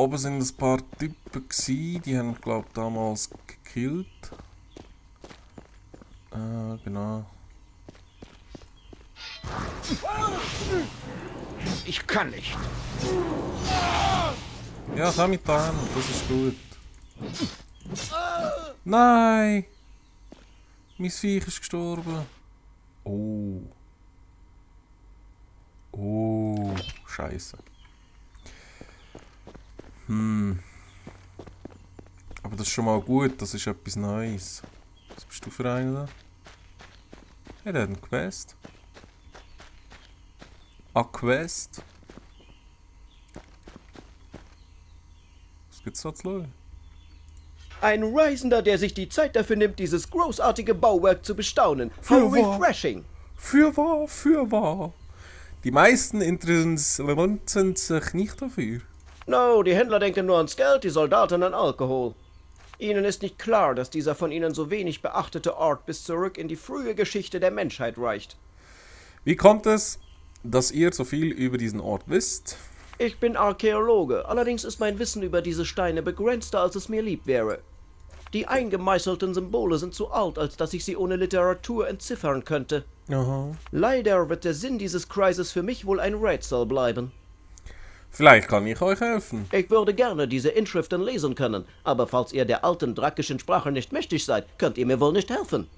oben sind ein paar Typen gewesen, die haben, glaube ich, damals gekillt. Genau. Ich kann nicht. Ja, komm mit da hin, das ist gut. Nein! Mein Viech ist gestorben. Oh. Oh, Scheiße. Aber das ist schon mal gut, das ist etwas Neues. Was bist du für einer da? Ja, der hat einen Quest. Quest? Was gibt's da zu schauen? Ein Reisender, der sich die Zeit dafür nimmt, dieses großartige Bauwerk zu bestaunen. Für How wahr. refreshing. Für wahr. Die meisten interessieren sich nicht dafür. No, die Händler denken nur ans Geld, die Soldaten an Alkohol. Ihnen ist nicht klar, dass dieser von ihnen so wenig beachtete Ort bis zurück in die frühe Geschichte der Menschheit reicht. Wie kommt es, dass ihr so viel über diesen Ort wisst? Ich bin Archäologe, allerdings ist mein Wissen über diese Steine begrenzter, als es mir lieb wäre. Die eingemeißelten Symbole sind zu alt, als dass ich sie ohne Literatur entziffern könnte. Aha. Leider wird der Sinn dieses Kreises für mich wohl ein Rätsel bleiben. Vielleicht kann ich euch helfen. Ich würde gerne diese Inschriften lesen können, aber falls ihr der alten drakischen Sprache nicht mächtig seid, könnt ihr mir wohl nicht helfen.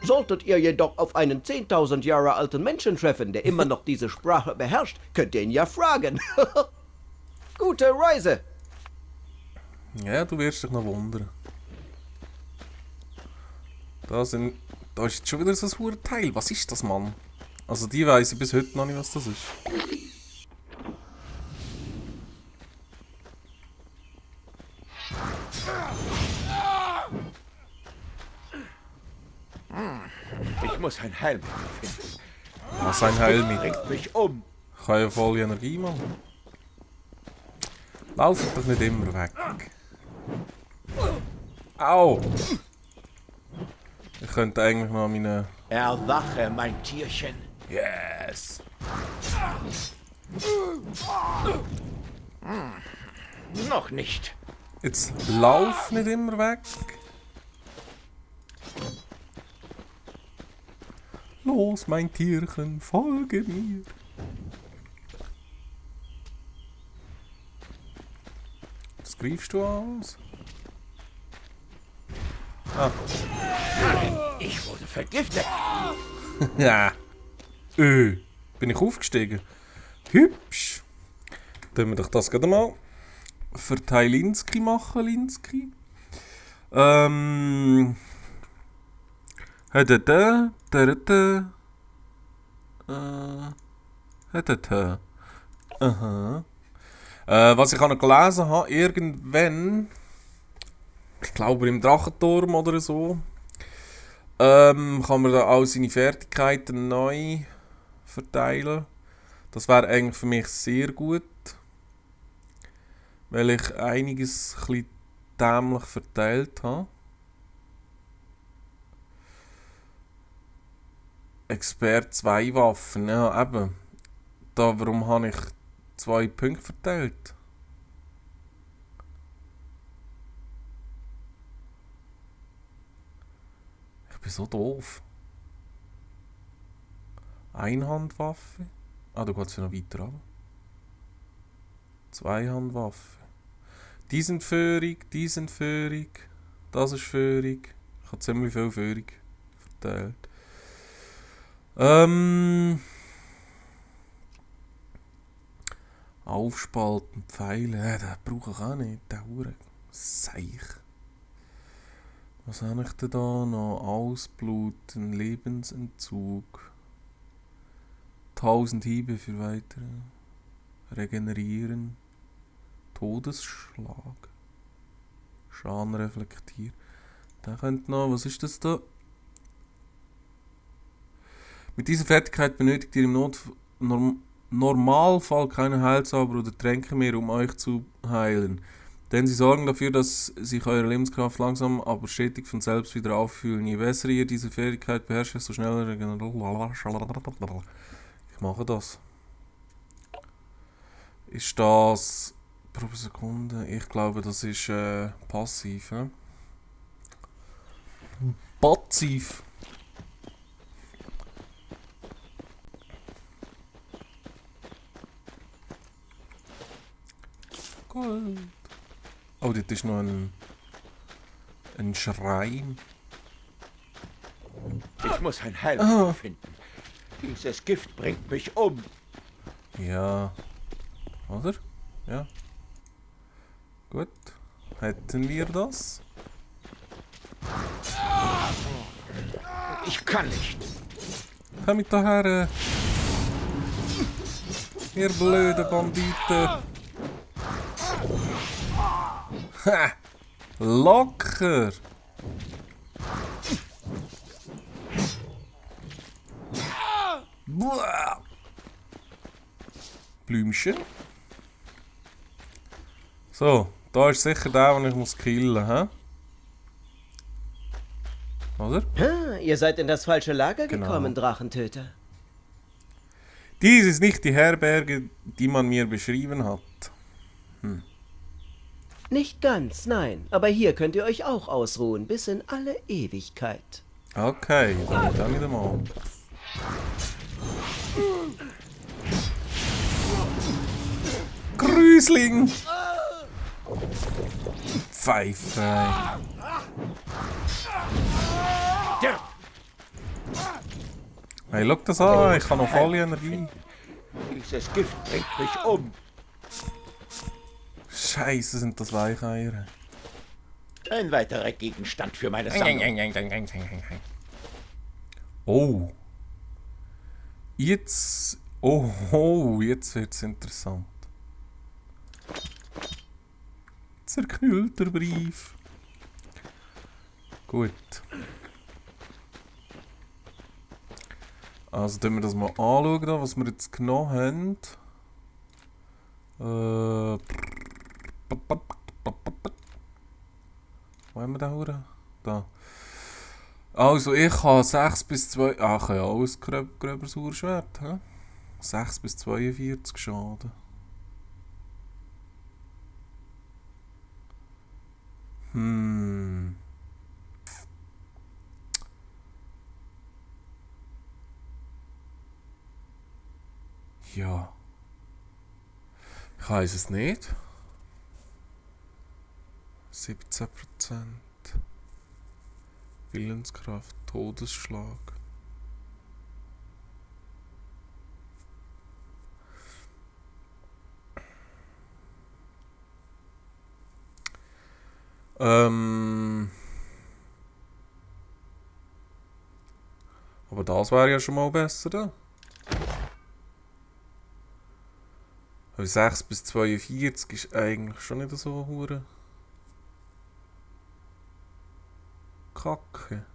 Solltet ihr jedoch auf einen 10.000 Jahre alten Menschen treffen, der immer noch diese Sprache beherrscht, könnt ihr ihn ja fragen. Gute Reise! Ja, du wirst dich noch wundern. Da ist jetzt schon wieder so ein hohes Teil. Was ist das, Mann? Also die weiss ich bis heute noch nicht, was das ist. Ich muss ein Helm finden. Was ein Heilmittel. Bringt mich um. Ich habe ja voll Energie, Mann. Lauft doch nicht immer weg. Au! Ich könnte eigentlich noch meine... Erwache, mein Tierchen. Yes! Noch nicht. Jetzt lauf nicht immer weg. Los, mein Tierchen, folge mir. Was greifst du aus? Ah. Ich wurde vergiftet. Ja. Bin ich aufgestiegen? Hübsch. Tun wir doch das gerade mal für Teilinski machen, Linsky. Aha. Was ich auch noch gelesen habe, irgendwann, ich glaube im Drachenturm oder so, kann man da all seine Fertigkeiten neu verteilen. Das wäre eigentlich für mich sehr gut, weil ich einiges ein bisschen dämlich verteilt habe. Expert 2 Waffen, ja eben. Warum habe ich 2 Punkte verteilt? Ich bin so doof. Einhandwaffe. Ah, da geht es ja noch weiter ab. Zweihandwaffe. Die sind Führung, die sind Führung. Das ist Führung. Ich habe ziemlich viel Führung verteilt. Aufspalten, Pfeile, den brauche ich auch nicht, der Hure Seich. Was habe ich denn da noch? Ausbluten, Lebensentzug. 1000 Hiebe für weitere. Regenerieren. Todesschlag. Schaden reflektieren. Der könnte noch, was ist das da? Mit dieser Fertigkeit benötigt ihr im Normalfall keine Heilzauber oder Tränke mehr, um euch zu heilen. Denn sie sorgen dafür, dass sich eure Lebenskraft langsam, aber stetig von selbst wieder auffüllen. Je besser ihr diese Fähigkeit beherrscht, desto schneller Ich mache das. Ist das pro Sekunde. Ich glaube, das ist passiv. Ne? Passiv. Gold. Oh, dort ist noch ein Schrein. Ich muss ein Heilmittel finden. Dieses Gift bringt mich um. Ja. Oder? Ja. Gut. Hätten wir das? Ich kann nicht. Komm mit daher. Ihr blöde Banditen. Ha! Locker! Buah. Blümchen. So, da ist sicher der, den ich muss killen, hä? Oder? Ihr seid in das falsche Lager Genau. gekommen, Drachentöter. Dies ist nicht die Herberge, die man mir beschrieben hat. Nicht ganz, nein. Aber hier könnt ihr euch auch ausruhen, bis in alle Ewigkeit. Okay, dann kann ich mal. Grüßling! Pfeife! Stirb! Hey, schau das an, ich habe noch volle Energie. Dieses Gift bringt mich um. Scheiße, sind das Weicheier. Ein weiterer Gegenstand für meine Sammlung. Oh. Jetzt. Oh, jetzt wird's interessant. Zerknüllter Brief. Gut. Also, tun wir das mal anschauen, da, was wir jetzt genommen haben. Wo haben wir den Huren? Da. Also, ich habe 6 bis 2. Ah, ich habe ja alles gröberes Urschwert. 6 bis 42 Schaden. Ja. Ich weiß es nicht. 17%. Willenskraft, Todesschlag. Aber das wäre ja schon mal besser, da. 6 bis 42 ist eigentlich schon nicht so hure Kacke.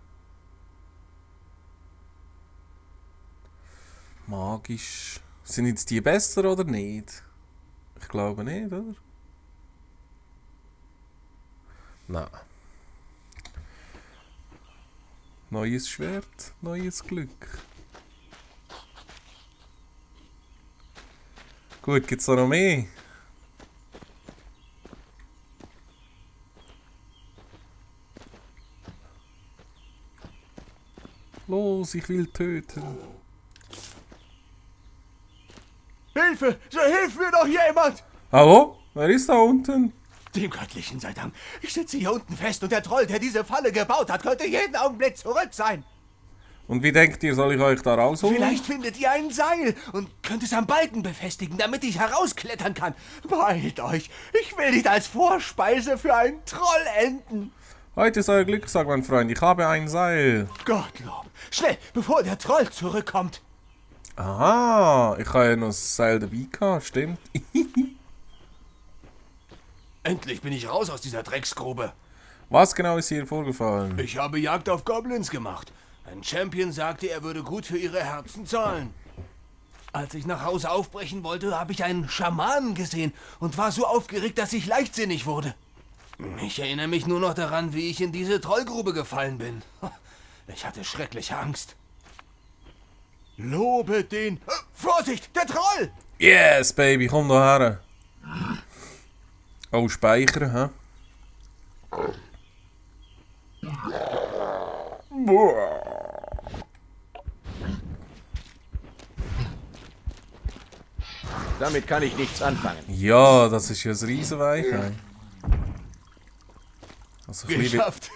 Magisch. Sind jetzt die besser oder nicht? Ich glaube nicht, oder? Nein. Neues Schwert, neues Glück. Gut, gibt's da noch mehr? Los, ich will töten. Hilfe! So hilft mir doch jemand! Hallo? Wer ist da unten? Dem Göttlichen sei Dank. Ich sitze hier unten fest und der Troll, der diese Falle gebaut hat, könnte jeden Augenblick zurück sein. Und wie denkt ihr, soll ich euch da rausholen? Vielleicht findet ihr ein Seil und könnt es am Balken befestigen, damit ich herausklettern kann. Beeilt euch. Ich will nicht als Vorspeise für einen Troll enden. Heute ist euer Glückstag, mein Freund. Ich habe ein Seil. Gottlob. Schnell, bevor der Troll zurückkommt. Aha, ich habe ja noch das Seil dabei gehabt, stimmt. Endlich bin ich raus aus dieser Drecksgrube. Was genau ist hier vorgefallen? Ich habe Jagd auf Goblins gemacht. Ein Champion sagte, er würde gut für ihre Herzen zahlen. Als ich nach Hause aufbrechen wollte, habe ich einen Schamanen gesehen und war so aufgeregt, dass ich leichtsinnig wurde. Ich erinnere mich nur noch daran, wie ich in diese Trollgrube gefallen bin. Ich hatte schreckliche Angst. Lobe den... Vorsicht, der Troll! Yes, Baby, komm da her. Oh, speichern, hä? Damit kann ich nichts anfangen. Ja, das ist ja ein Riesenweich. Also ein bisschen Geschafft.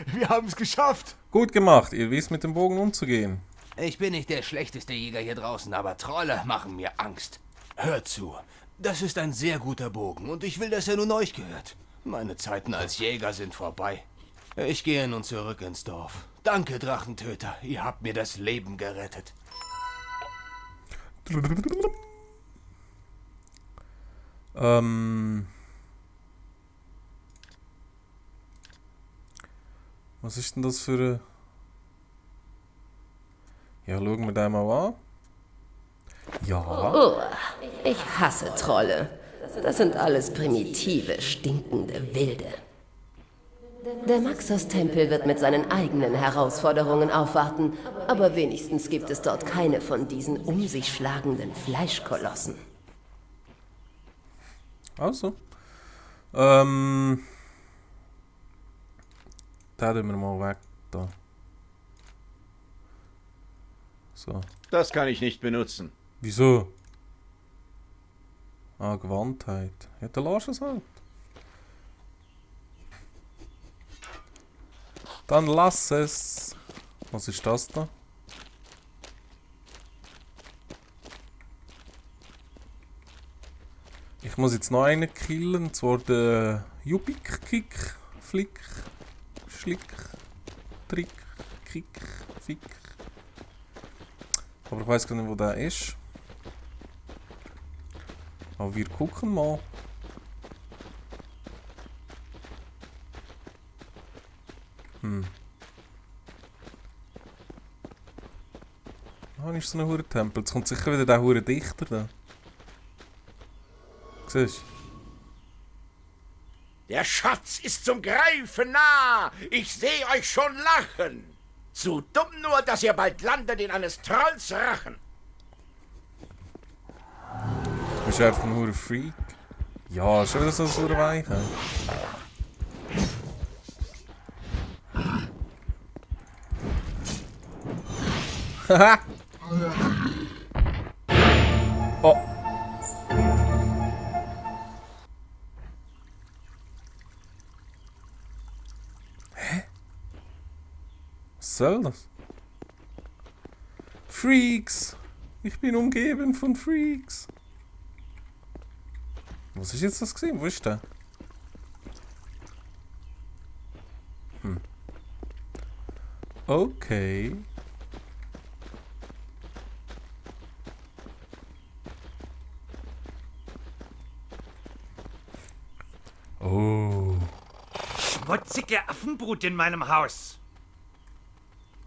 Wir haben es geschafft. gut gemacht, ihr wisst mit dem Bogen umzugehen. Ich bin nicht der schlechteste Jäger hier draußen, aber Trolle machen mir Angst. Hört zu. Das ist ein sehr guter Bogen und ich will, dass er nun euch gehört. Meine Zeiten als Jäger sind vorbei. Ich gehe nun zurück ins Dorf. Danke, Drachentöter. Ihr habt mir das Leben gerettet. Was ist denn das für eine... Ja, schauen wir den mal an. Ja. Oh, ich hasse Trolle. Das sind alles primitive, stinkende Wilde. Der Maxos-Tempel wird mit seinen eigenen Herausforderungen aufwarten, aber wenigstens gibt es dort keine von diesen um sich schlagenden Fleischkolossen. Also. Den tun wir mal weg da. So. Das kann ich nicht benutzen. Wieso? Ah, Gewandtheit. Ja, dann lass es halt. Dann lass es. Was ist das da? Ich muss jetzt noch einen killen, und zwar den Jupik, Kick, Flick, Schlick, Trick, Kick, Fick. Aber ich weiß gar nicht, wo der ist. Aber wir gucken mal. Ah, ist so ein Hure-Tempel. Jetzt kommt sicher wieder der Hure-Dichter da. Siehst du? Der Schatz ist zum Greifen nah. Ich sehe euch schon lachen. Zu dumm nur, dass ihr bald landet in eines Trolls Rachen. Du bist einfach ein Hure Freak. Ja, schon wieder so ein Hure Weich. Haha! Oh! Hä? Was soll das? Freaks! Ich bin umgeben von Freaks! Was ist jetzt das gesehen? Wo ist der? Okay. Oh. Schmutzige Affenbrut in meinem Haus.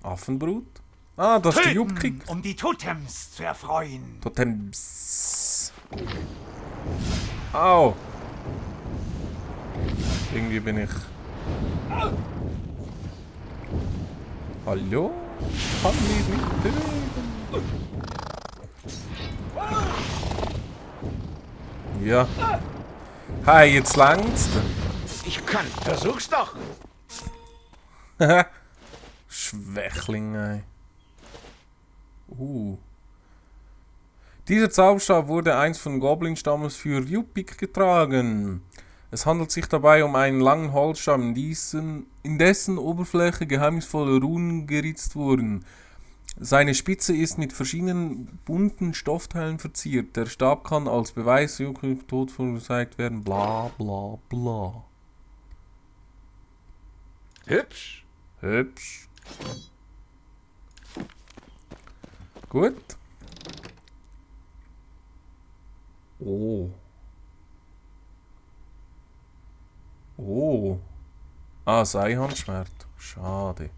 Affenbrut? Ah, das ist der Jupkick. Um die Totems zu erfreuen. Totems. Au. Irgendwie bin ich... Hallo? Kann mich nicht bewegen. Ja. Hey, jetzt langt's. Ich kann. Versuch's doch. Schwächling, ey. Dieser Zauberstab wurde einst von Goblin-Stammesführer Jupik getragen. Es handelt sich dabei um einen langen Holzstab, in dessen Oberfläche geheimnisvolle Runen geritzt wurden. Seine Spitze ist mit verschiedenen bunten Stoffteilen verziert. Der Stab kann als Beweis zukünftig tot verurteilt werden. Bla bla bla. Hübsch. Hübsch. Gut. Oh. Oh. Ah, Seihandschwert. Schade.